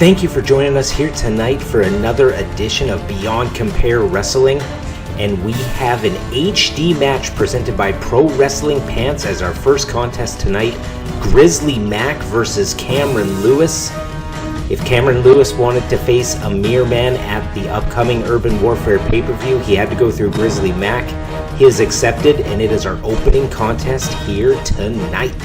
Thank you for joining us here tonight for another edition of Beyond Compare Wrestling. And we have an HD match presented by Pro Wrestling Pants as our first contest tonight. Grizzly Mac versus Cameron Lewis. If Cameron Lewis wanted to face a mere man at the upcoming Urban Warfare pay-per-view, he had to go through Grizzly Mac. He is accepted, and it is our opening contest here tonight.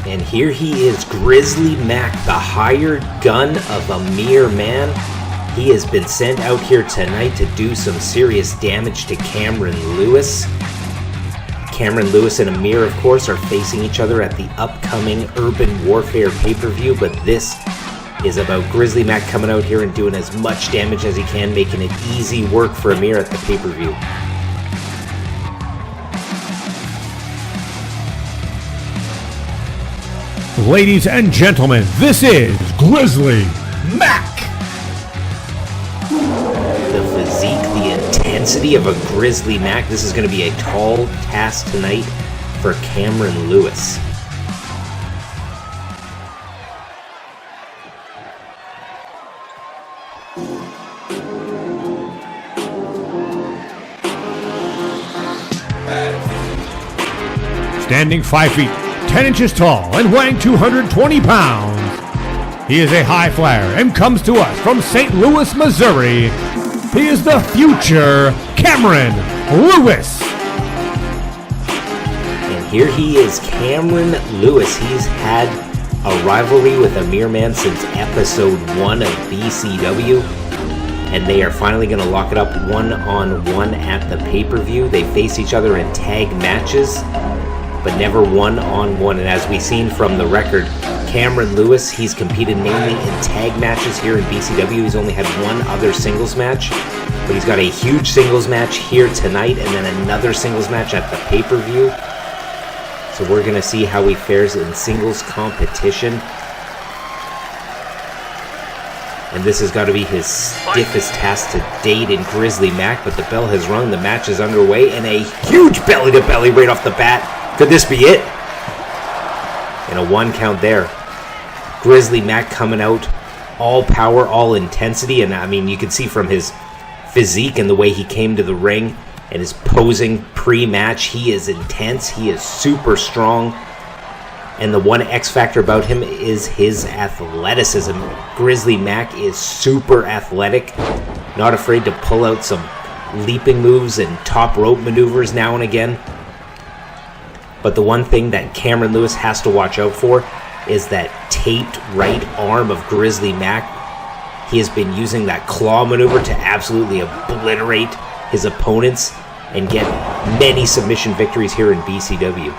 And here he is, Grizzly Mac, the hired gun of a mere man. He has been sent out here tonight to do some serious damage to Cameron Lewis. Cameron Lewis and Amir, of course, are facing each other at the upcoming Urban Warfare pay-per-view, but this is about Grizzly Mac coming out here and doing as much damage as he can, making it easy work for Amir at the pay-per-view. Ladies and gentlemen, this is Grizzly Mac. The physique, the intensity of a Grizzly Mac. This is going to be a tall task tonight for Cameron Lewis. Standing 5 feet, 10 inches tall and weighing 220 pounds. He is a high flyer and comes to us from St. Louis, Missouri. He is the future Cameron Lewis. And here he is, Cameron Lewis. He's had a rivalry with Amir Man since episode 1 of BCW. And they are finally going to lock it up one-on-one at the pay-per-view. They face each other in tag matches, but never one-on-one. And as we've seen from the record, Cameron Lewis, he's competed mainly in tag matches here in BCW. He's only had one other singles match, but he's got a huge singles match here tonight and then another singles match at the pay-per-view. So we're going to see how he fares in singles competition. And this has got to be his stiffest task to date in Grizzly Mac, but the bell has rung, the match is underway, and a huge belly-to-belly right off the bat. Could this be it? And a 1 count there. Grizzly Mac coming out all power, all intensity, and I mean, you can see from his physique and the way he came to the ring and his posing pre-match, he is intense, he is super strong, and the one X factor about him is his athleticism. Grizzly Mac is super athletic, not afraid to pull out some leaping moves and top rope maneuvers now and again. But the one thing that Cameron Lewis has to watch out for is that taped right arm of Grizzly Mac. He has been using that claw maneuver to absolutely obliterate his opponents and get many submission victories here in BCW.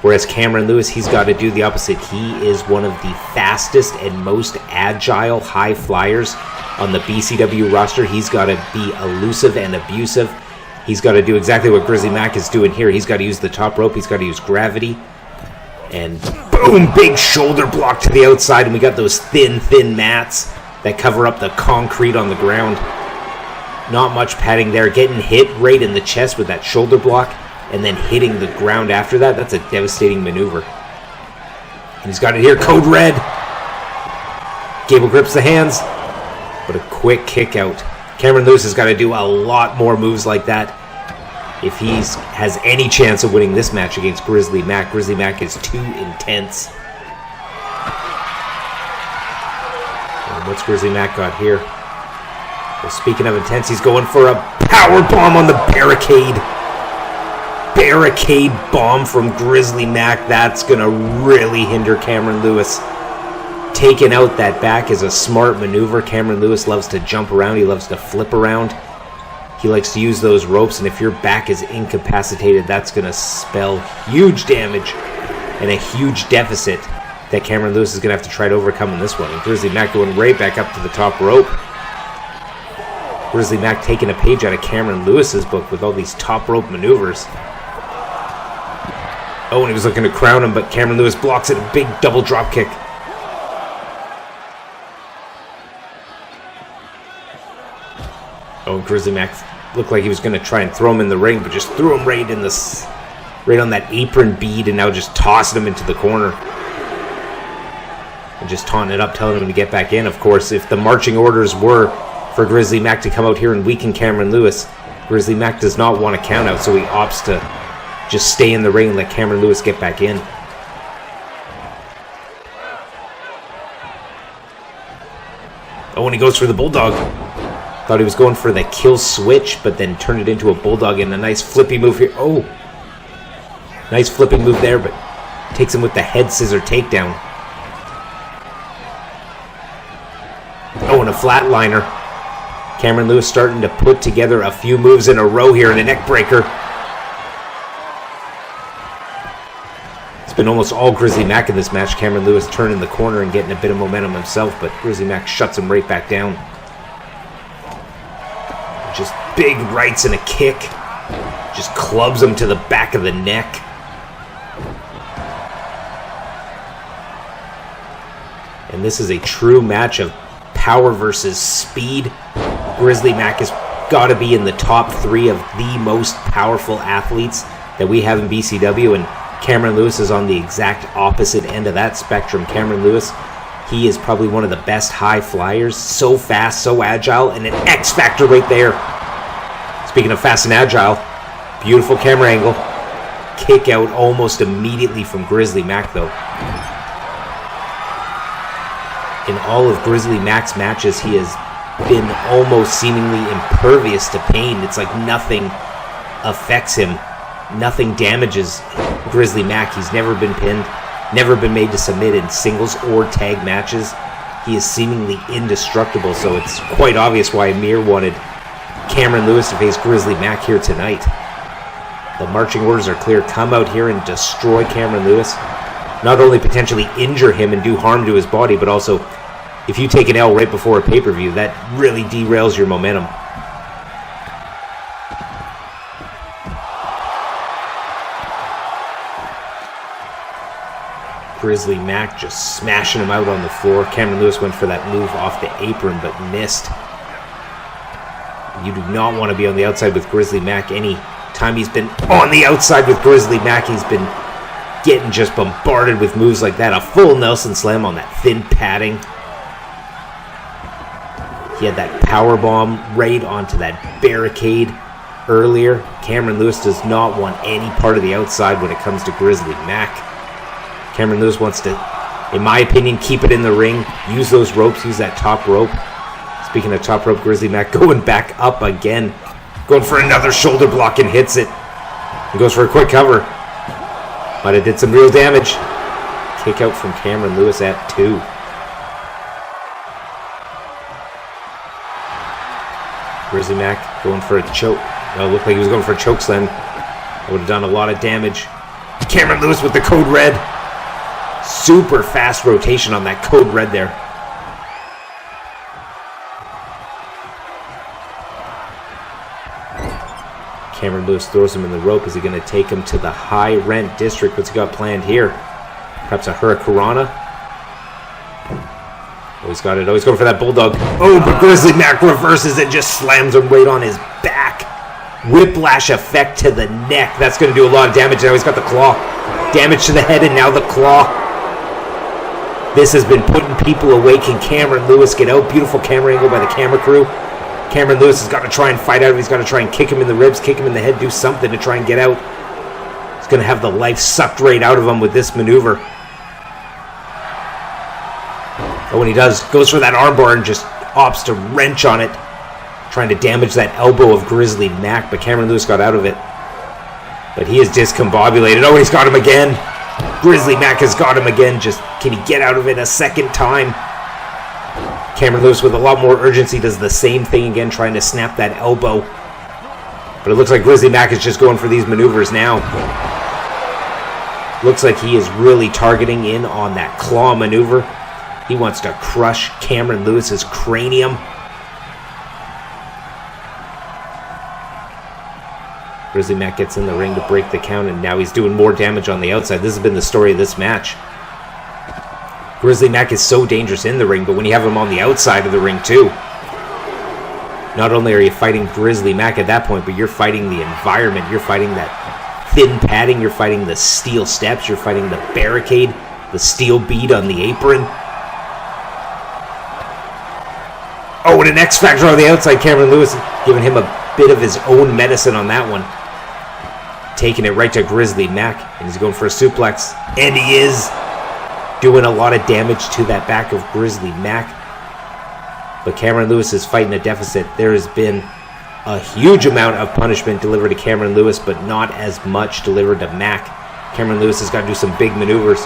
Whereas Cameron Lewis, he's got to do the opposite. He is one of the fastest and most agile high flyers on the BCW roster. He's got to be elusive and abusive. He's got to do exactly what Grizzly Mac is doing here. He's got to use the top rope. He's got to use gravity. And boom, big shoulder block to the outside. And we got those thin mats that cover up the concrete on the ground. Not much padding there. Getting hit right in the chest with that shoulder block and then hitting the ground after that. That's a devastating maneuver. And he's got it here. Code Red. Gable grips the hands. But a quick kick out. Cameron Lewis has got to do a lot more moves like that if he has any chance of winning this match against Grizzly Mac. Grizzly Mac is too intense. And what's Grizzly Mac got here? Well, speaking of intense, he's going for a power bomb on the barricade. Barricade bomb from Grizzly Mac. That's going to really hinder Cameron Lewis. Taking out that back is a smart maneuver. Cameron Lewis loves to jump around. He loves to flip around. He likes to use those ropes, and if your back is incapacitated, that's going to spell huge damage and a huge deficit that Cameron Lewis is going to have to try to overcome in this one. And Grizzly Mac going right back up to the top rope. Grizzly Mac taking a page out of Cameron Lewis's book with all these top rope maneuvers. Oh, and he was looking to crown him, but Cameron Lewis blocks it. A big double drop kick. Oh, Grizzly Mac looked like he was going to try and throw him in the ring, but just threw him right on that apron bead, and now just tossing him into the corner. And just taunting it up, telling him to get back in. Of course, if the marching orders were for Grizzly Mac to come out here and weaken Cameron Lewis, Grizzly Mac does not want a count out, so he opts to just stay in the ring and let Cameron Lewis get back in. Oh, and he goes for the Bulldog. Thought he was going for the kill switch, but then turned it into a Bulldog, and a nice flippy move here. Oh, nice flipping move there, but takes him with the head scissor takedown. Oh, and a flatliner. Cameron Lewis starting to put together a few moves in a row here, and a neck breaker. It's been almost all Grizzly Mac in this match. Cameron Lewis turning the corner and getting a bit of momentum himself, but Grizzly Mac shuts him right back down. Just big rights and a kick. Just clubs him to the back of the neck. And this is a true match of power versus speed. Grizzly Mac has got to be in the top 3 of the most powerful athletes that we have in BCW, and Cameron Lewis is on the exact opposite end of that spectrum. Cameron Lewis, he is probably one of the best high flyers. So fast, so agile, and an X factor right there. Speaking of fast and agile, beautiful camera angle. Kick out almost immediately from Grizzly Mac, though. In all of Grizzly Mac's matches, he has been almost seemingly impervious to pain. It's like nothing affects him. Nothing damages Grizzly Mac. He's never been pinned, never been made to submit in singles or tag matches. He is seemingly indestructible, so it's quite obvious why Amir wanted Cameron Lewis to face Grizzly Mac here tonight. The marching orders are clear. Come out here and destroy Cameron Lewis. Not only potentially injure him and do harm to his body, but also, if you take an L right before a pay-per-view, that really derails your momentum. Grizzly Mac just smashing him out on the floor. Cameron Lewis went for that move off the apron, but missed. You do not want to be on the outside with Grizzly Mac. Any time he's been on the outside with Grizzly Mac, he's been getting just bombarded with moves like that. A full Nelson slam on that thin padding. He had that power bomb right onto that barricade earlier. Cameron Lewis does not want any part of the outside when it comes to Grizzly Mac. Cameron Lewis wants to, in my opinion, keep it in the ring. Use those ropes. Use that top rope. Speaking of top rope, Grizzly Mac going back up again. Going for another shoulder block and hits it. He goes for a quick cover. But it did some real damage. Kick out from Cameron Lewis at 2. Grizzly Mac going for a choke. Well, it looked like he was going for a choke slam. That would have done a lot of damage. Cameron Lewis with the code red. Super fast rotation on that code red there. Cameron Lewis throws him in the rope. Is he going to take him to the high rent district? What's he got planned here? Perhaps a Hurricanrana? Oh, he's got it. Oh, he's going for that Bulldog. Oh, but Grizzly Mac reverses and just slams him right on his back. Whiplash effect to the neck. That's going to do a lot of damage. Now he's got the claw. Damage to the head and now the claw. This has been putting people away. Can Cameron Lewis get out? Beautiful camera angle by the camera crew. Cameron Lewis has got to try and fight out. He's got to try and kick him in the ribs, kick him in the head, do something to try and get out. He's going to have the life sucked right out of him with this maneuver. Oh, when he does, goes for that armbar and just opts to wrench on it, trying to damage that elbow of Grizzly Mac, but Cameron Lewis got out of it. But he is discombobulated. Oh, he's got him again. Grizzly Mac has got him again. Just, can he get out of it a second time? Cameron Lewis with a lot more urgency does the same thing again, trying to snap that elbow. But it looks like Grizzly Mac is just going for these maneuvers now. Looks like he is really targeting in on that claw maneuver. He wants to crush Cameron Lewis's cranium. Grizzly Mac gets in the ring to break the count, and now he's doing more damage on the outside. This has been the story of this match. Grizzly Mac is so dangerous in the ring, but when you have him on the outside of the ring too, not only are you fighting Grizzly Mac at that point, but you're fighting the environment. You're fighting that thin padding. You're fighting the steel steps. You're fighting the barricade, the steel bead on the apron. Oh, and an X Factor on the outside. Cameron Lewis giving him a bit of his own medicine on that one. Taking it right to Grizzly Mac. And he's going for a suplex. And he is doing a lot of damage to that back of Grizzly Mac. But Cameron Lewis is fighting a deficit. There has been a huge amount of punishment delivered to Cameron Lewis, but not as much delivered to Mac. Cameron Lewis has got to do some big maneuvers.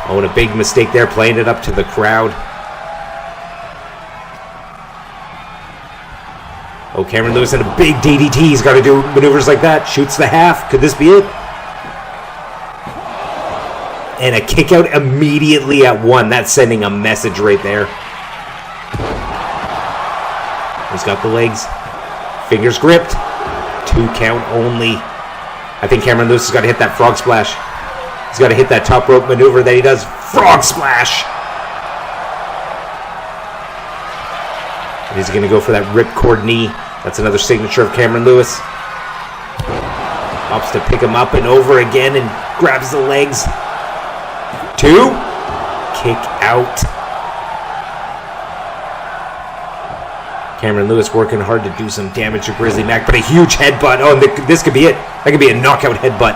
Oh, and a big mistake there, playing it up to the crowd. Oh, Cameron Lewis in a big DDT. He's got to do maneuvers like that. Shoots the half. Could this be it? And a kick out immediately at 1. That's sending a message right there. He's got the legs. Fingers gripped. 2 count only. I think Cameron Lewis has got to hit that frog splash. He's got to hit that top rope maneuver that he does. Frog splash! And he's going to go for that ripcord knee. That's another signature of Cameron Lewis. Opts to pick him up and over again and grabs the legs. 2. Kick out. Cameron Lewis working hard to do some damage to Grizzly Mac, but a huge headbutt. Oh, this could be it. That could be a knockout headbutt.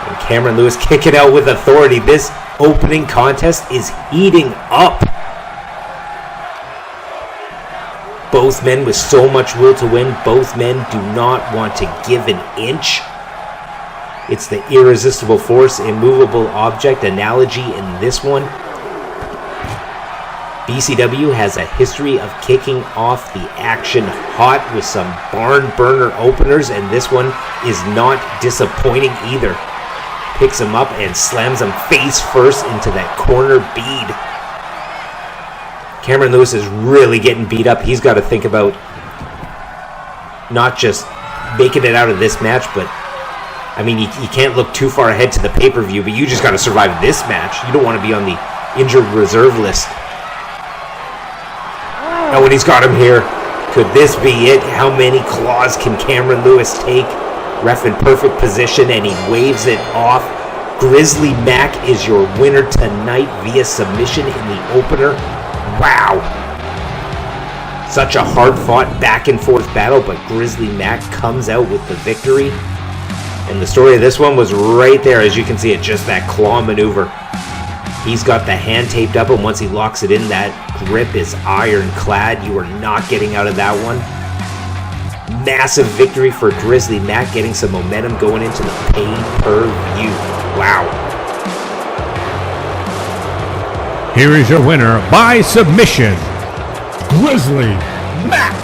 And Cameron Lewis kicking out with authority. This opening contest is heating up. Both men with so much will to win. Both men do not want to give an inch. It's the irresistible force, immovable object analogy in this one. BCW has a history of kicking off the action hot with some barn burner openers, and this one is not disappointing either. Picks him up and slams him face first into that corner bead. Cameron Lewis is really getting beat up. He's got to think about not just making it out of this match, but I mean, you can't look too far ahead to the pay-per-view, but you just got to survive this match. You don't want to be on the injured reserve list. Oh, and he's got him here. Could this be it? How many claws can Cameron Lewis take? Ref in perfect position, and he waves it off. Grizzly Mac is your winner tonight via submission in the opener. Wow. Such a hard-fought back-and-forth battle, but Grizzly Mac comes out with the victory. And the story of this one was right there, as you can see it, just that claw maneuver. He's got the hand taped up, and once he locks it in, that grip is ironclad. You are not getting out of that one. Massive victory for Grizzly Mac, getting some momentum going into the pay-per-view. Wow. Here is your winner by submission, Grizzly Mac.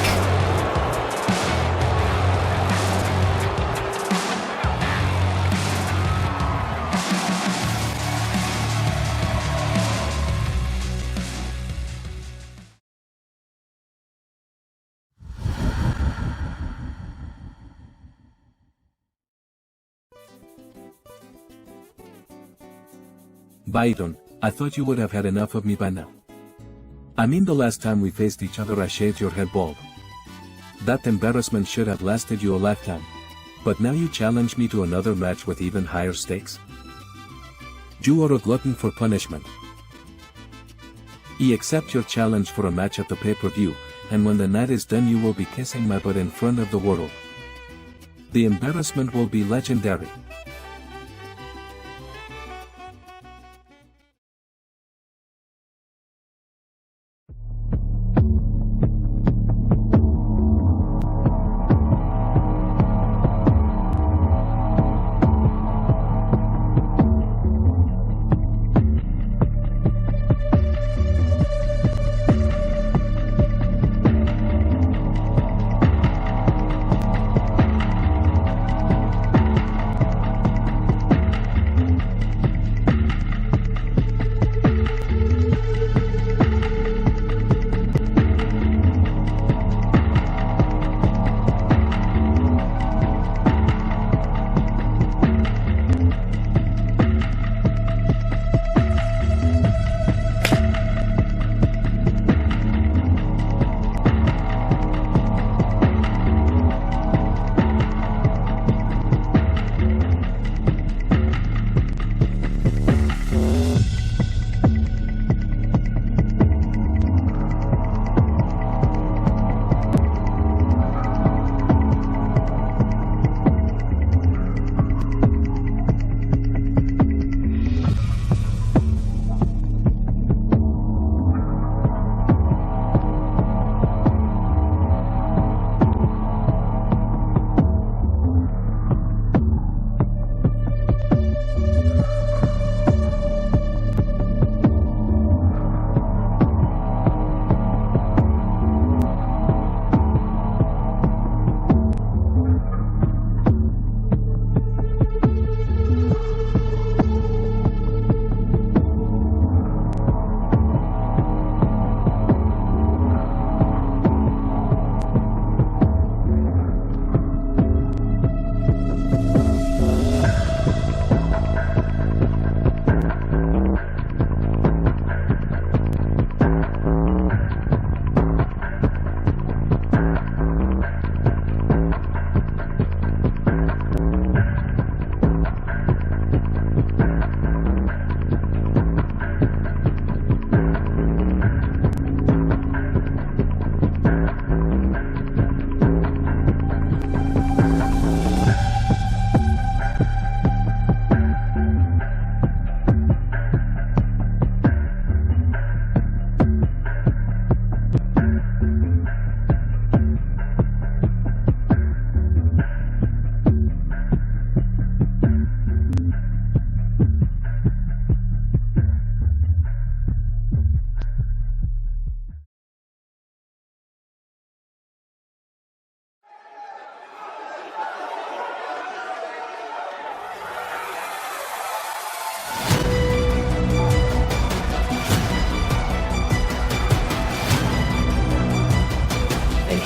Byron, I thought you would have had enough of me by now. I mean, the last time we faced each other I shaved your head bald. That embarrassment should have lasted you a lifetime. But now you challenge me to another match with even higher stakes? You are a glutton for punishment. I accept your challenge for a match at the pay-per-view, and when the night is done you will be kissing my butt in front of the world. The embarrassment will be legendary.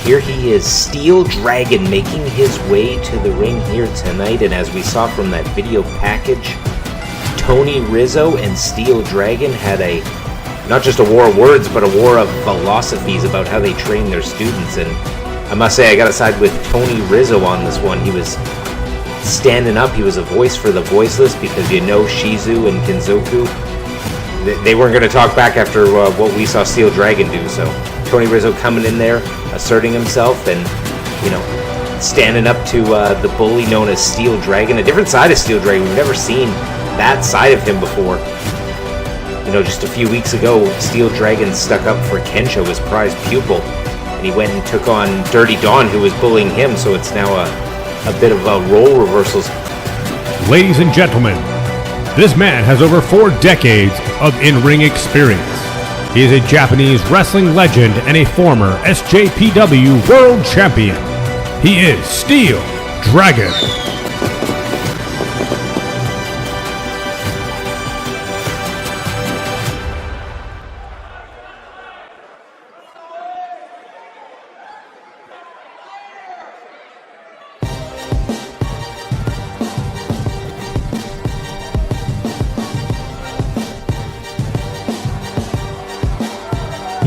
here he is, Steel Dragon, making his way to the ring here tonight. And as we saw from that video package, Tony Rizzo and Steel Dragon had not just a war of words, but a war of philosophies about how they train their students. And I must say, I got to side with Tony Rizzo on this one. He was standing up. He was a voice for the voiceless, because Shizu and Kinzoku, they weren't going to talk back after what we saw Steel Dragon do. So Tony Rizzo coming in there, asserting himself, and standing up to the bully known as Steel Dragon, a different side of Steel Dragon. We've never seen that side of him before. Just a few weeks ago, Steel Dragon stuck up for Kensho, his prized pupil, and he went and took on Dirty Dawn, who was bullying him. So it's now a bit of role reversals. Ladies and gentlemen, this man has over 4 decades of in-ring experience. He is a Japanese wrestling legend and a former SJPW World Champion. He is Steel Dragon.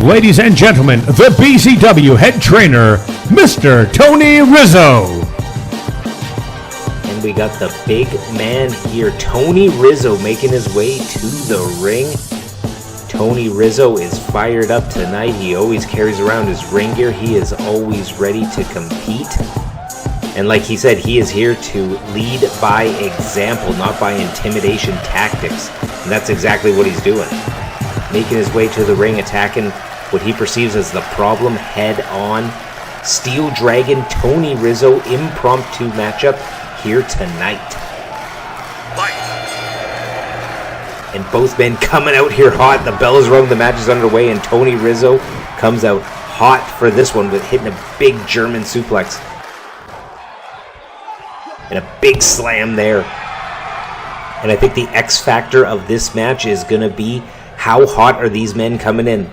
Ladies and gentlemen, the BCW head trainer, Mr. Tony Rizzo. And we got the big man here, Tony Rizzo, making his way to the ring. Tony Rizzo is fired up tonight. He always carries around his ring gear. He is always ready to compete. And like he said, he is here to lead by example, not by intimidation tactics. And that's exactly what he's doing. Making his way to the ring, attacking what he perceives as the problem head on. Steel Dragon, Tony Rizzo, impromptu matchup here tonight. And both men coming out here hot. The bell is rung, the match is underway, and Tony Rizzo comes out hot for this one with hitting a big German suplex. And a big slam there. And I think the X factor of this match is going to be how hot are these men coming in.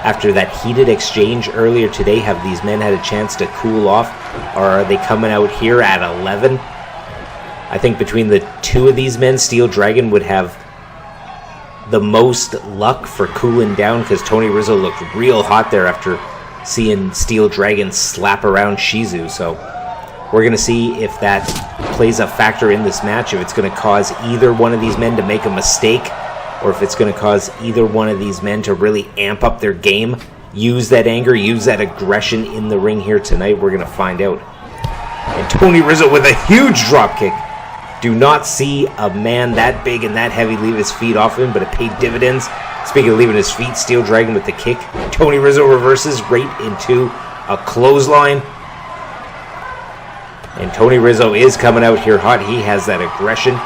After that heated exchange earlier today, have these men had a chance to cool off, or are they coming out here at 11? I think between the two of these men, Steel Dragon would have the most luck for cooling down, because Tony Rizzo looked real hot there after seeing Steel Dragon slap around Shizu. So we're going to see if that plays a factor in this match, if it's going to cause either one of these men to make a mistake, or if it's going to cause either one of these men to really amp up their game, use that anger, use that aggression in the ring here tonight. We're going to find out. And Tony Rizzo with a huge drop kick. Do not see a man that big and that heavy leave his feet off him, but it paid dividends. Speaking of leaving his feet, Steel Dragon with the kick. Tony Rizzo reverses right into a clothesline. And Tony Rizzo is coming out here hot. He has that aggression.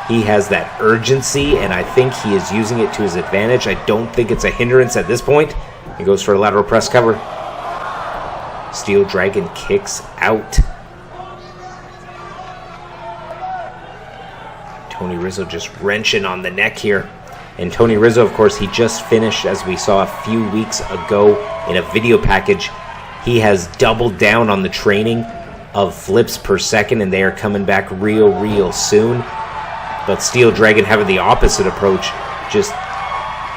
He has that urgency, and I think he is using it to his advantage. I don't think it's a hindrance at this point. He goes for a lateral press cover. Steel Dragon kicks out. Tony Rizzo just wrenching on the neck here. And Tony Rizzo, of course, he just finished, as we saw a few weeks ago in a video package, he has doubled down on the training of flips per second, and they are coming back real soon. But Steel Dragon having the opposite approach, just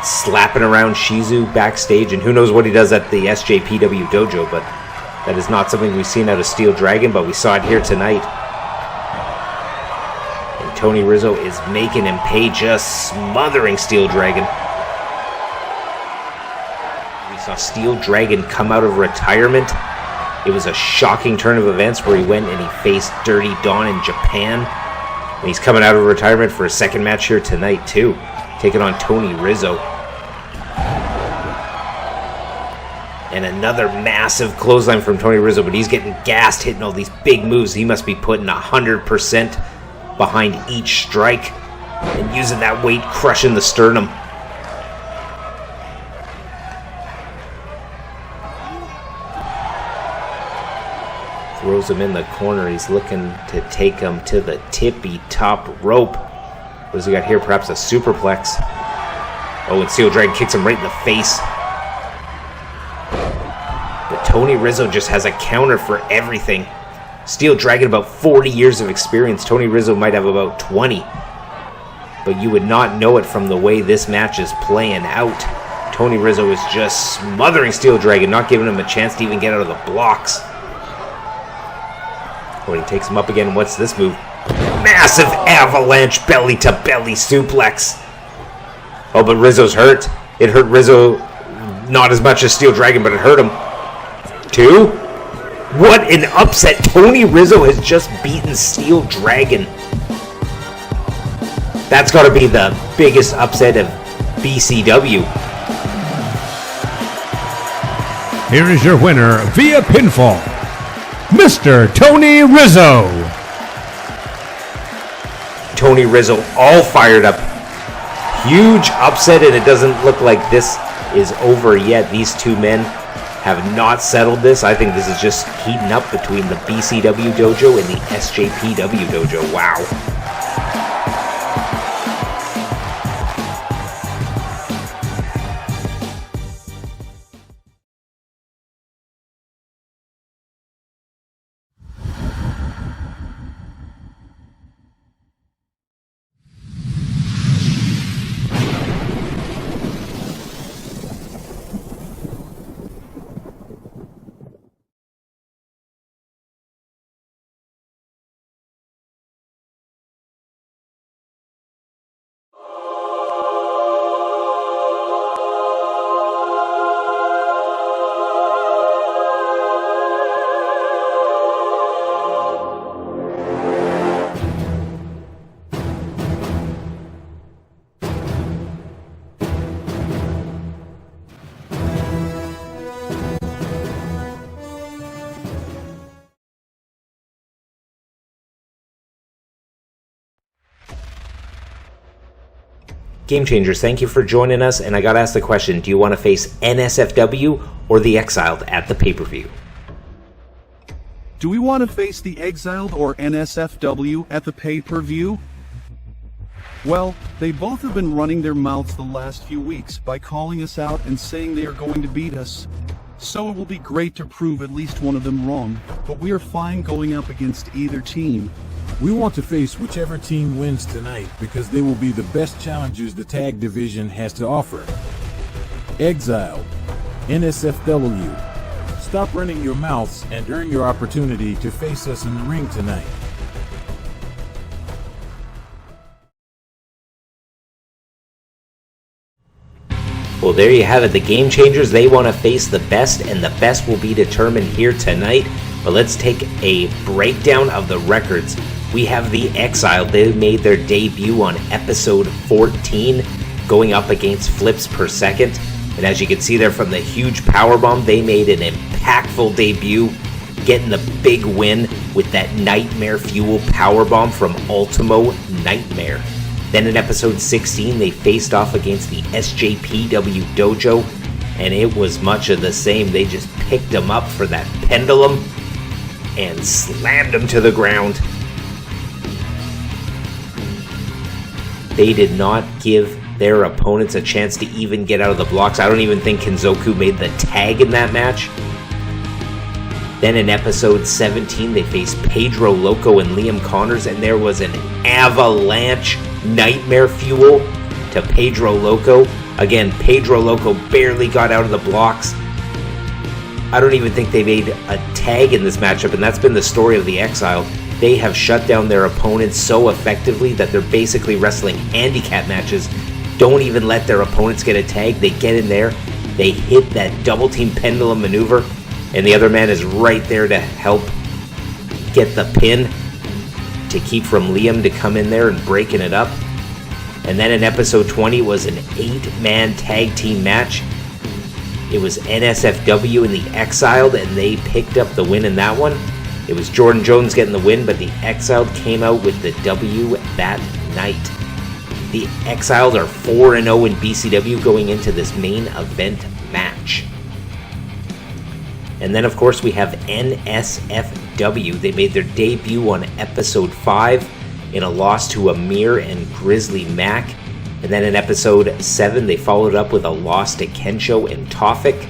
slapping around Shizu backstage, and who knows what he does at the SJPW dojo, but that is not something we've seen out of Steel Dragon, but we saw it here tonight. And Tony Rizzo is making him pay, just smothering Steel Dragon. We saw Steel Dragon come out of retirement. It was a shocking turn of events where he went and he faced Dirty Dawn in Japan. And he's coming out of retirement for a second match here tonight, too. Taking on Tony Rizzo. And another massive clothesline from Tony Rizzo, but he's getting gassed, hitting all these big moves. He must be putting 100% behind each strike and using that weight, crushing the sternum. Throws him in the corner. He's looking to take him to the tippy top rope. What does he got here? Perhaps a superplex. Oh, and Steel Dragon kicks him right in the face. But Tony Rizzo just has a counter for everything. Steel Dragon about 40 years of experience. Tony Rizzo might have about 20. But you would not know it from the way this match is playing out. Tony Rizzo is just smothering Steel Dragon, not giving him a chance to even get out of the blocks. When he takes him up again, what's this move? Massive avalanche belly-to-belly suplex. Oh, but Rizzo's hurt. It hurt Rizzo not as much as Steel Dragon, but it hurt him. 2. What an upset. Tony Rizzo has just beaten Steel Dragon. That's got to be the biggest upset of BCW. Here is your winner via pinfall, Mr. Tony Rizzo. Tony Rizzo all fired up. Huge upset, and it doesn't look like this is over yet. These two men have not settled this. I think this is just heating up between the BCW dojo and the SJPW dojo. Wow. Gamechangers, thank you for joining us, and I gotta ask the question, do you want to face NSFW or the Exiled at the pay-per-view? Do we want to face the Exiled or NSFW at the pay-per-view? Well, they both have been running their mouths the last few weeks by calling us out and saying they are going to beat us. So it will be great to prove at least one of them wrong, but we are fine going up against either team. We want to face whichever team wins tonight because they will be the best challengers the tag division has to offer. Exiled, NSFW, stop running your mouths and earn your opportunity to face us in the ring tonight. Well, there you have it. The Gamechangers, they want to face the best, and the best will be determined here tonight. But let's take a breakdown of the records. We have the Exiled. They made their debut on episode 14, going up against Flips Per Second. And as you can see there from the huge powerbomb, they made an impactful debut, getting the big win with that Nightmare Fuel powerbomb from Ultimo Nightmare. Then in episode 16, they faced off against the SJPW dojo, and it was much of the same. They just picked them up for that pendulum and slammed them to the ground. They did not give their opponents a chance to even get out of the blocks. I don't even think Kinzoku made the tag in that match. Then in episode 17, they faced Pedro Loco and Liam Connors, and there was an avalanche Nightmare Fuel to Pedro Loco. Again, Pedro Loco barely got out of the blocks. I don't even think they made a tag in this matchup, and that's been the story of the Exiled. They have shut down their opponents so effectively that they're basically wrestling handicap matches. Don't even let their opponents get a tag. They get in there, they hit that double team pendulum maneuver, and the other man is right there to help get the pin to keep from Liam to come in there and breaking it up. And then in episode 20 was an 8-man tag team match. It was NSFW and the Exiled, and they picked up the win in that one. It was Jordan Jones getting the win, but the Exiled came out with the W that night. The Exiled are 4-0 in BCW going into this main event match. And then, of course, we have NSFW. They made their debut on episode 5 in a loss to Amir and Grizzly Mac. And then in episode 7, they followed up with a loss to Kensho and Tofik.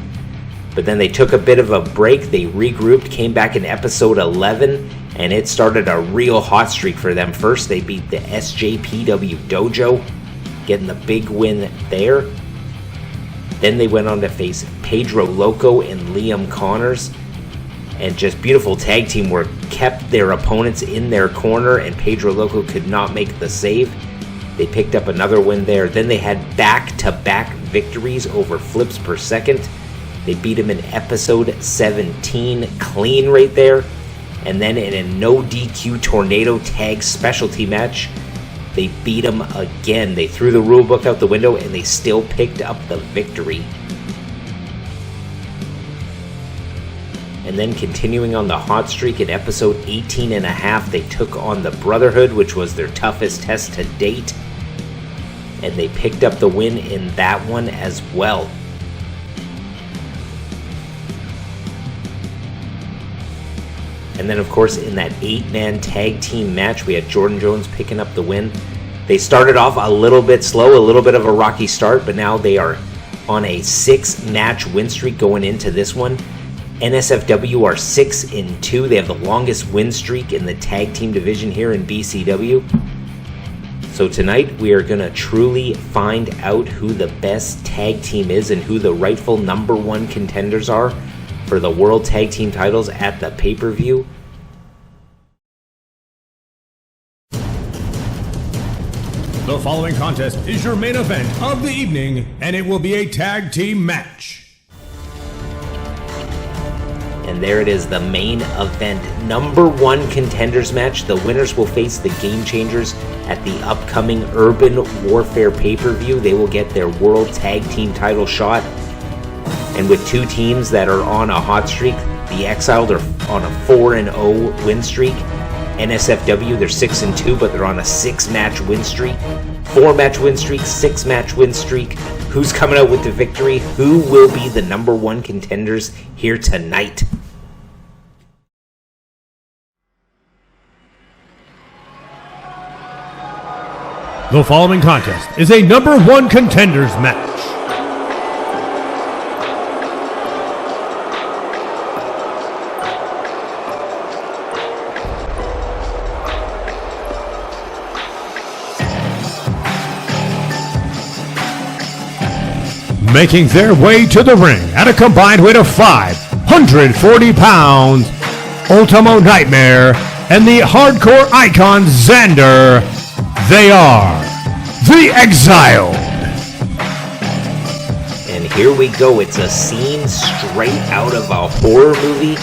But then they took a bit of a break, they regrouped, came back in episode 11, and it started a real hot streak for them. First, they beat the SJPW Dojo, getting the big win there. Then they went on to face Pedro Loco and Liam Connors. And just beautiful tag team work kept their opponents in their corner, and Pedro Loco could not make the save. They picked up another win there. Then they had back-to-back victories over Flips Per Second. They beat him in episode 17, clean right there. And then in a no DQ tornado tag specialty match, they beat him again. They threw the rulebook out the window and they still picked up the victory. And then continuing on the hot streak in episode 18 and a half, they took on the Brotherhood, which was their toughest test to date. And they picked up the win in that one as well. And then, of course, in that 8-man tag team match, we had Jordan Jones picking up the win. They started off a little bit slow, a little bit of a rocky start, but now they are on a 6-match win streak going into this one. NSFW are 6-2. They have the longest win streak in the tag team division here in BCW. So tonight we are going to truly find out who the best tag team is and who the rightful number 1 contenders are for the World Tag Team titles at the pay-per-view. The following contest is your main event of the evening, and it will be a tag team match. And there it is, the main event. Number 1 contenders match. The winners will face the Gamechangers at the upcoming Urban Warfare pay-per-view. They will get their World Tag Team title shot. And with 2 teams that are on a hot streak, the Exiled are on a 4-0 win streak. NSFW, they're 6-2, but they're on a 6-match win streak. 4-match win streak, 6-match win streak. Who's coming out with the victory? Who will be the number 1 contenders here tonight? The following contest is a number 1 contenders match. Making their way to the ring at a combined weight of 540 pounds, Ultimo Nightmare and the hardcore icon Xander, they are the Exiled. And here we go, it's a scene straight out of a horror movie.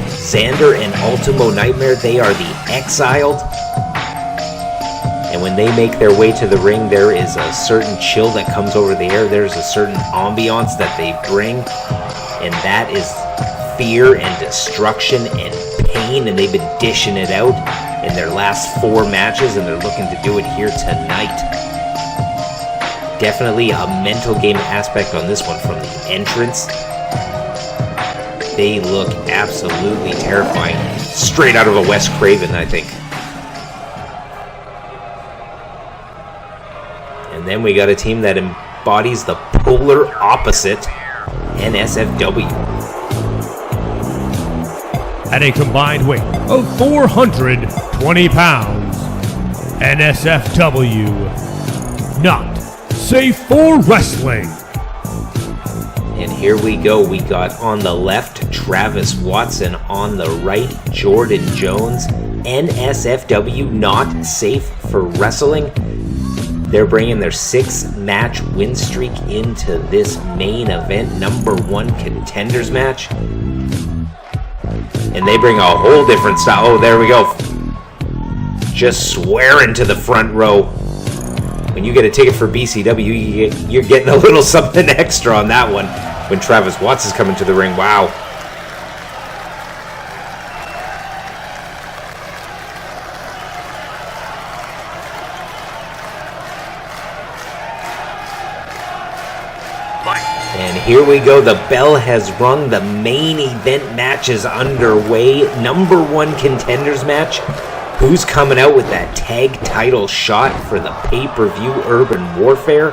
Xander and Ultimo Nightmare, they are the Exiled. And when they make their way to the ring, there is a certain chill that comes over the air. There's a certain ambiance that they bring. And that is fear and destruction and pain. And they've been dishing it out in their last 4 matches. And they're looking to do it here tonight. Definitely a mental game aspect on this one from the entrance. They look absolutely terrifying. Straight out of a Wes Craven, I think. And then we got a team that embodies the polar opposite, NSFW. At a combined weight of 420 pounds, NSFW, not safe for wrestling. And here we go. We got on the left, Travis Watson. On the right, Jordan Jones. NSFW, not safe for wrestling. They're bringing their 6-match win streak into this main event, number 1 contenders match. And they bring a whole different style. Oh, there we go. Just swearing to the front row. When you get a ticket for BCW, you're getting a little something extra on that one. When Travis Watts is coming to the ring, wow. And here we go, the bell has rung, the main event match is underway. Number 1 contenders match. Who's coming out with that tag title shot for the pay-per-view Urban Warfare?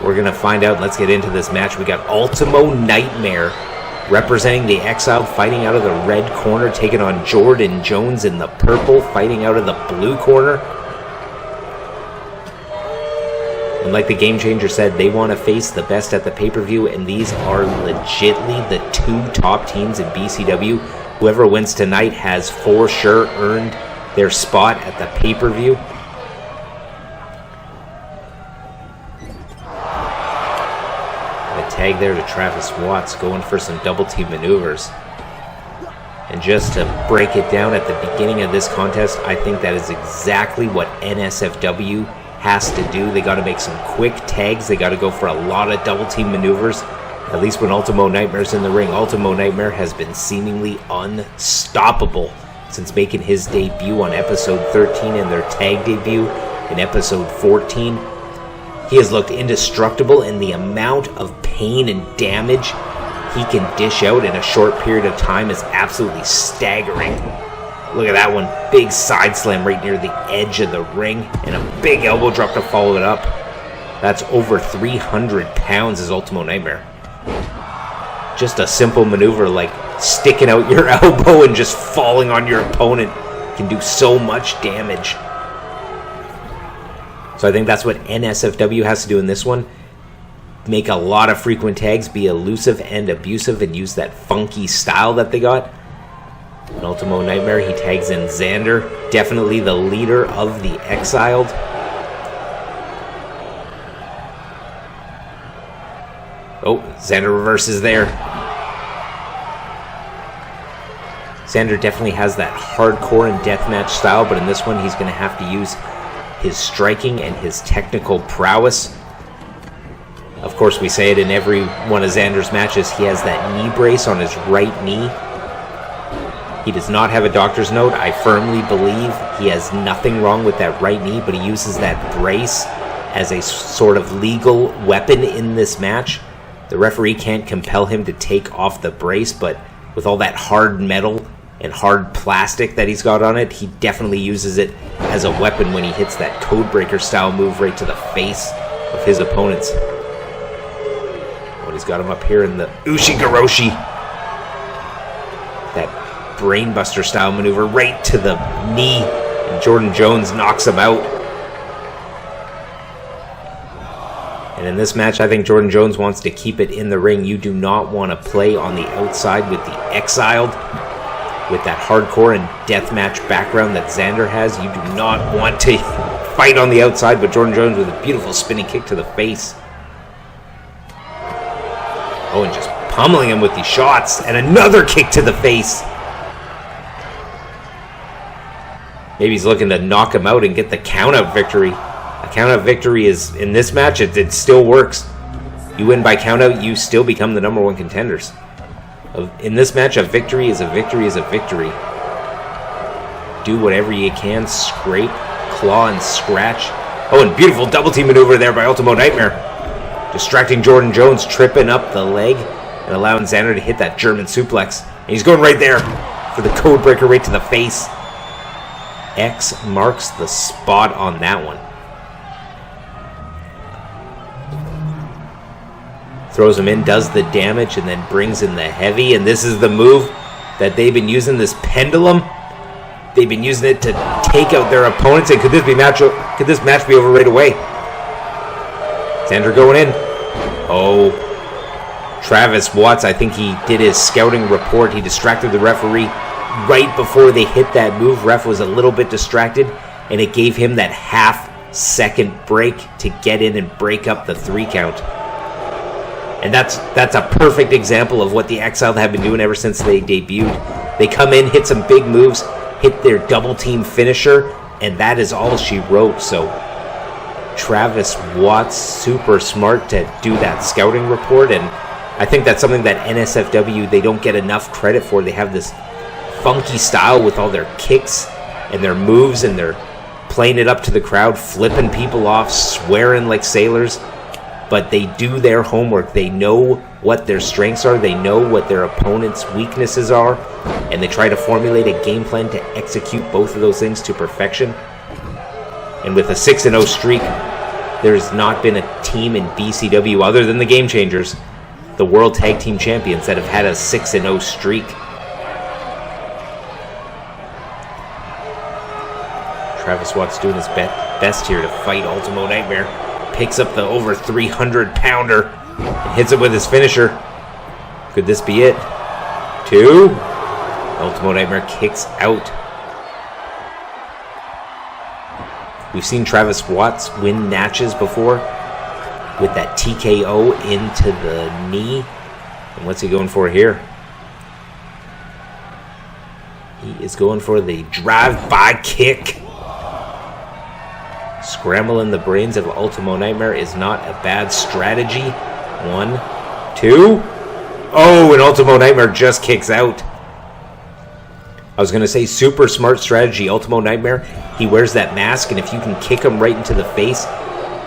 We're going to find out. Let's get into this match. We got Ultimo Nightmare representing the Exiled, fighting out of the red corner, taking on Jordan Jones in the purple, fighting out of the blue corner. And like the Gamechanger said, they want to face the best at the pay-per-view, and these are legitly the two top teams in BCW. Whoever wins tonight has for sure earned their spot at the pay-per-view. A tag there to Travis Watts, going for some double team maneuvers. And just to break it down at the beginning of this contest, I think that is exactly what NSFW has to do. They got to make some quick tags. They got to go for a lot of double team maneuvers. At least when Ultimo Nightmare's in the ring. Ultimo Nightmare has been seemingly unstoppable since making his debut on episode 13 and their tag debut in episode 14. He has looked indestructible, and the amount of pain and damage he can dish out in a short period of time is absolutely staggering. Look at that one. Big side slam right near the edge of the ring, and a big elbow drop to follow it up. That's over 300 pounds is Ultimo Nightmare. Just a simple maneuver like sticking out your elbow and just falling on your opponent can do so much damage. So I think that's what NSFW has to do in this one. Make a lot of frequent tags, be elusive and abusive, and use that funky style that they got. And Ultimo Nightmare, he tags in Xander, definitely the leader of the Exiled. Oh, Xander reverses there. Xander definitely has that hardcore and deathmatch style, but in this one he's going to have to use his striking and his technical prowess. Of course, we say it in every one of Xander's matches, he has that knee brace on his right knee. He does not have a doctor's note. I firmly believe he has nothing wrong with that right knee, but he uses that brace as a sort of legal weapon in this match. The referee can't compel him to take off the brace, but with all that hard metal and hard plastic that he's got on it, he definitely uses it as a weapon when he hits that Codebreaker style move right to the face of his opponents. Oh, he's got him up here in the Ushigoroshi. That Brainbuster style maneuver right to the knee, and Jordan Jones knocks him out. And in this match, I think Jordan Jones wants to keep it in the ring. You do not want to play on the outside with the Exiled. With that hardcore and deathmatch background that Xander has, you do not want to fight on the outside, but Jordan Jones with a beautiful spinning kick to the face. Oh, and just pummeling him with these shots, and another kick to the face. Maybe he's looking to knock him out and get the count-out victory. A count-out victory is, in this match, it still works. You win by count-out, you still become the number one contenders. In this match, a victory is a victory is a victory. Do whatever you can, scrape, claw, and scratch. Oh, and beautiful double team maneuver there by Ultimo Nightmare. Distracting Jordan Jones, tripping up the leg, and allowing Xander to hit that German suplex. And he's going right there for the Codebreaker right to the face. X marks the spot on that one. Throws him in, does the damage, and then brings in the heavy. And this is the move that they've been using, this pendulum. They've been using it to take out their opponents. And could this match be over right away? Xander going in. Oh, Travis Watts, I think he did his scouting report. He distracted the referee right before they hit that move. Ref was a little bit distracted, and it gave him that half-second break to get in and break up the 3 count. And that's a perfect example of what the Exiled have been doing ever since they debuted. They come in, hit some big moves, hit their double team finisher, and that is all she wrote. So Travis Watts, super smart to do that scouting report, and I think that's something that NSFW, they don't get enough credit for. They have this funky style with all their kicks and their moves, and they're playing it up to the crowd, flipping people off, swearing like sailors. But they do their homework. They know what their strengths are. They know what their opponent's weaknesses are. And they try to formulate a game plan to execute both of those things to perfection. And with a 6-0 streak, there's not been a team in BCW other than the Gamechangers, the World Tag Team Champions, that have had a 6-0 streak. Travis Watts doing his best here to fight Ultimo Nightmare. Picks up the over 300-pounder and hits it with his finisher. Could this be it? 2. Ultimo Nightmare kicks out. We've seen Travis Watts win matches before with that TKO into the knee. And what's he going for here? He is going for the drive-by kick. Scrambling the brains of Ultimo Nightmare is not a bad strategy. 1, 2. Oh, and Ultimo Nightmare just kicks out. I was going to say super smart strategy. Ultimo Nightmare, he wears that mask, and if you can kick him right into the face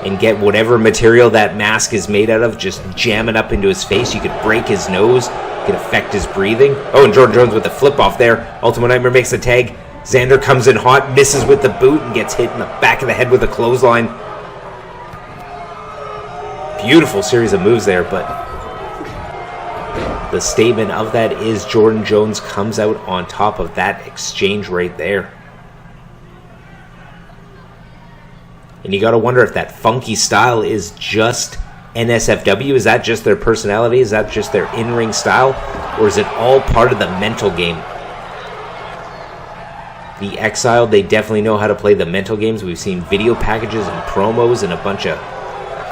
and get whatever material that mask is made out of, just jam it up into his face, you could break his nose, could affect his breathing. Oh, and Jordan Jones with the flip off there. Ultimo Nightmare makes the tag. Xander comes in hot, misses with the boot, and gets hit in the back of the head with a clothesline. Beautiful series of moves there, but the statement of that is Jordan Jones comes out on top of that exchange right there. And you got to wonder if that funky style is just NSFW. Is that just their personality? Is that just their in-ring style? Or is it all part of the mental game? The Exiled, they definitely know how to play the mental games. We've seen video packages and promos and a bunch of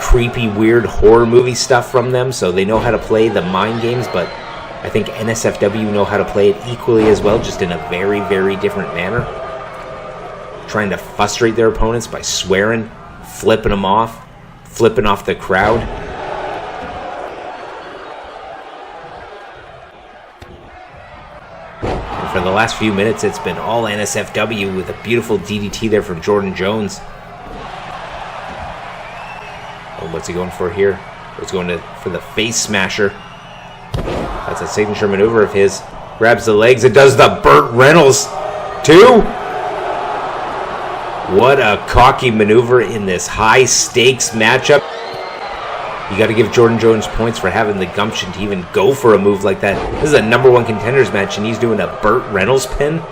creepy, weird horror movie stuff from them, so they know how to play the mind games, but I think NSFW know how to play it equally as well, just in a very, very different manner. Trying to frustrate their opponents by swearing, flipping them off, flipping off the crowd. And for the last few minutes, it's been all NSFW with a beautiful DDT there from Jordan Jones. Oh, what's he going for here? He's going for the face smasher. That's a signature maneuver of his. Grabs the legs and does the Burt Reynolds. 2. What a cocky maneuver in this high-stakes matchup. You got to give Jordan Jones points for having the gumption to even go for a move like that. This is a #1 contenders match, and he's doing a Burt Reynolds pin.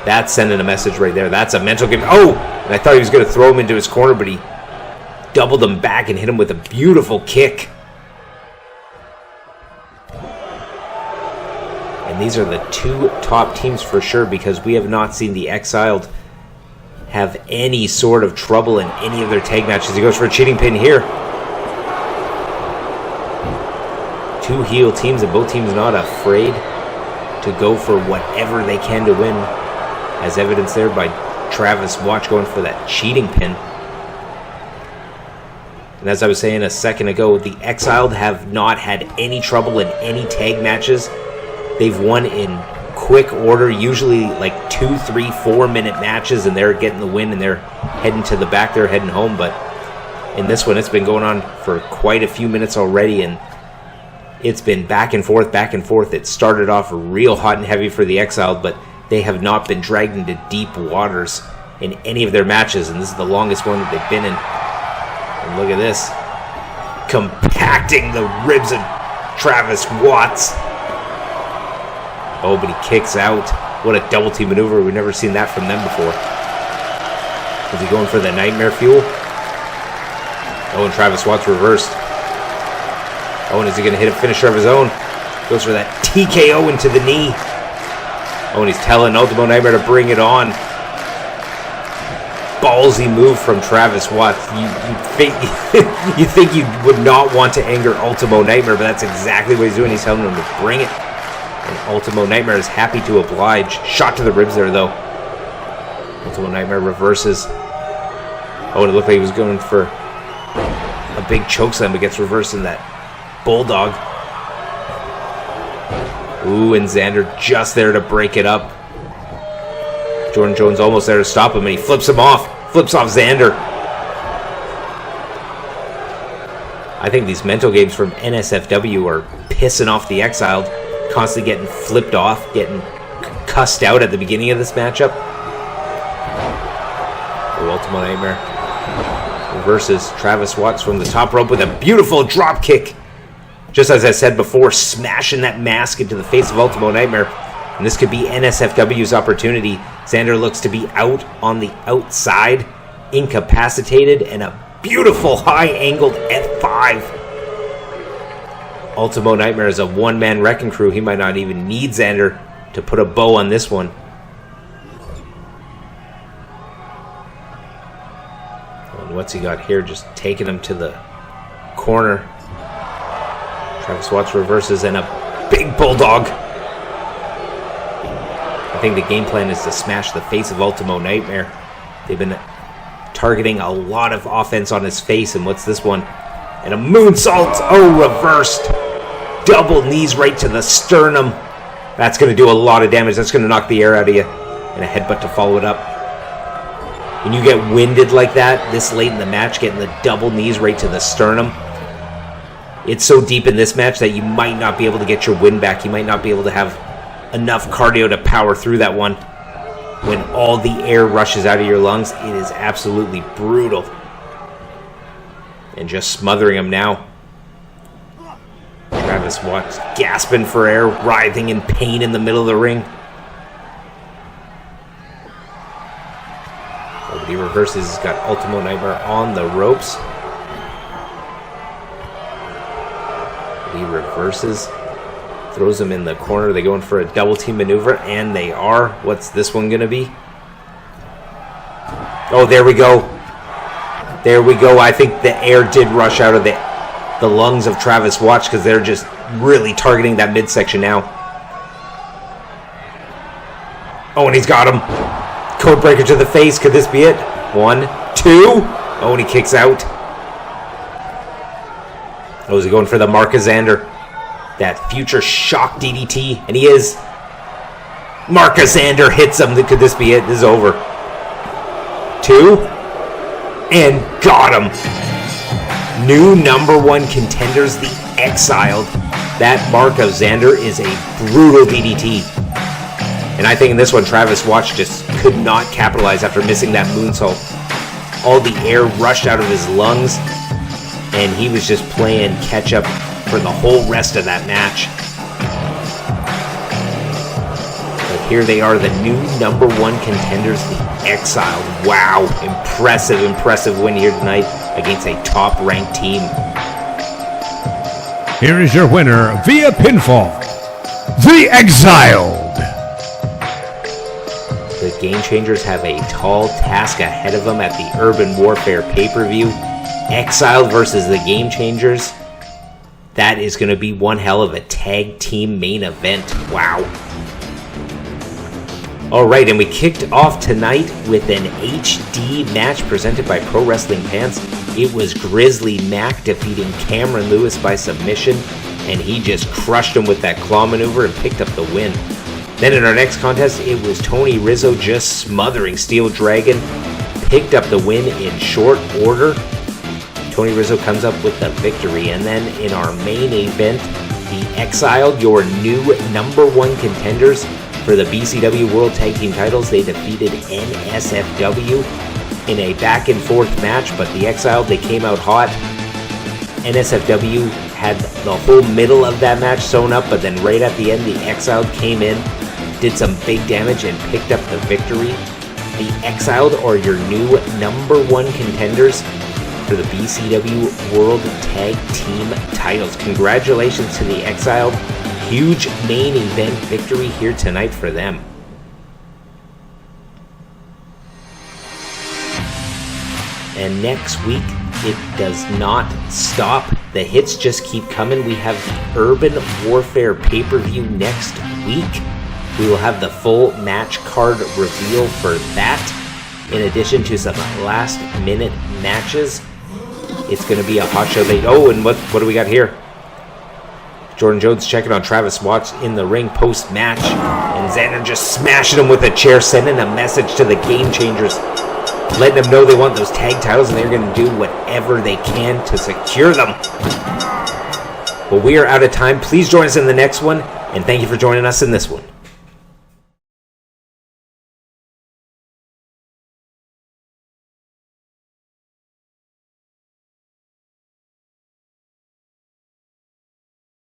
That's sending a message right there. That's a mental game. Oh! And I thought he was going to throw him into his corner, but he doubled him back and hit him with a beautiful kick. And these are the 2 top teams for sure, because we have not seen the Exiled have any sort of trouble in any of their tag matches. He goes for a cheating pin here. 2 heel teams, and both teams not afraid to go for whatever they can to win, as evidenced there by Travis Watts going for that cheating pin. And as I was saying a second ago, the Exiled have not had any trouble in any tag matches. They've won in quick order, usually like 2, 3, 4 minute matches, and they're getting the win and they're heading to the back, they're heading home. But in this one, it's been going on for quite a few minutes already, and it's been back and forth, back and forth. It started off real hot and heavy for the Exiled, but they have not been dragged into deep waters in any of their matches, and this is the longest one that they've been in. And look at this. Compacting the ribs of Travis Watts. Oh, but he kicks out. What a double team maneuver. We've never seen that from them before. Is he going for the Nightmare Fuel? Oh, and Travis Watts reversed. Oh, and is he going to hit a finisher of his own? Goes for that TKO into the knee. Oh, and he's telling Ultimo Nightmare to bring it on. Ballsy move from Travis Watts. You think you would not want to anger Ultimo Nightmare, but that's exactly what he's doing. He's telling him to bring it. And Ultimo Nightmare is happy to oblige. Shot to the ribs there, though. Ultimo Nightmare reverses. Oh, and it looked like he was going for a big chokeslam, but gets reversed in that Bulldog. Ooh, and Xander just there to break it up. Jordan Jones almost there to stop him, and he flips him off. Flips off Xander. I think these mental games from NSFW are pissing off the Exiled. Constantly getting flipped off, getting cussed out at the beginning of this matchup. Oh, Ultimo Nightmare versus Travis Watts from the top rope with a beautiful drop kick. Just as I said before, smashing that mask into the face of Ultimo Nightmare. And this could be NSFW's opportunity. Xander looks to be out on the outside, incapacitated, and a beautiful high-angled F5. Ultimo Nightmare is a one-man wrecking crew. He might not even need Xander to put a bow on this one. And what's he got here? Just taking him to the corner. Travis Watts reverses and a big bulldog. I think the game plan is to smash the face of Ultimo Nightmare. They've been targeting a lot of offense on his face, and what's this one? And a moonsault. Oh, reversed. Double knees right to the sternum. That's going to do a lot of damage. That's going to knock the air out of you. And a headbutt to follow it up. When you get winded like that, this late in the match, getting the double knees right to the sternum, it's so deep in this match that you might not be able to get your wind back. You might not be able to have enough cardio to power through that one. When all the air rushes out of your lungs, it is absolutely brutal. And just smothering him now. Travis Watts gasping for air, writhing in pain in the middle of the ring. Oh, he reverses. He's got Ultimo Nightmare on the ropes. He reverses. Throws him in the corner. They go in for a double team maneuver, and they are. What's this one going to be? Oh, there we go. There we go. I think the air did rush out of the lungs of Travis Watts because they're just really targeting that midsection now. Oh, and he's got him. Codebreaker to the face. Could this be it? 1, 2. Oh, and he kicks out. Oh, is he going for the Mark of Xander? That future shock DDT. And he is. Mark of Xander hits him. Could this be it? This is over. 2. And got him. New #1 contenders, the Exiled. That Mark of Xander is a brutal DDT. And I think in this one, Travis Watts just could not capitalize after missing that moonsault. All the air rushed out of his lungs, and he was just playing catch-up for the whole rest of that match. But here they are, the new #1 contenders, the Exiled. Wow, impressive win here tonight against a top-ranked team. Here is your winner via pinfall, the Exiled. The Gamechangers have a tall task ahead of them at the Urban Warfare pay-per-view. Exiled versus the Gamechangers. That is going to be one hell of a tag team main event. Wow. Alright, and we kicked off tonight with an HD match presented by Pro Wrestling Pants. It was Grizzly Mac defeating Cameron Lewis by submission, and he just crushed him with that claw maneuver and picked up the win. Then in our next contest, it was Tony Rizzo just smothering Steel Dragon, picked up the win in short order. Tony Rizzo comes up with the victory. And then in our main event, the Exiled, your new #1 contenders for the BCW World Tag Team titles, they defeated NSFW in a back and forth match, but the Exiled, they came out hot. NSFW had the whole middle of that match sewn up, but then right at the end, the Exiled came in, did some big damage, and picked up the victory. The Exiled are your new #1 contenders for the BCW World Tag Team titles. Congratulations to the Exiled. Huge main event victory here tonight for them. And next week, it does not stop. The hits just keep coming. We have the Urban Warfare pay-per-view next week. We will have the full match card reveal for that, in addition to some last-minute matches. It's going to be a hot show. Oh, and what do we got here? Jordan Jones checking on Travis Watts in the ring post-match. And Xander just smashing him with a chair, sending a message to the Gamechangers. letting them know they want those tag titles, and they're going to do whatever they can to secure them. But we are out of time. Please join us in the next one, and thank you for joining us in this one.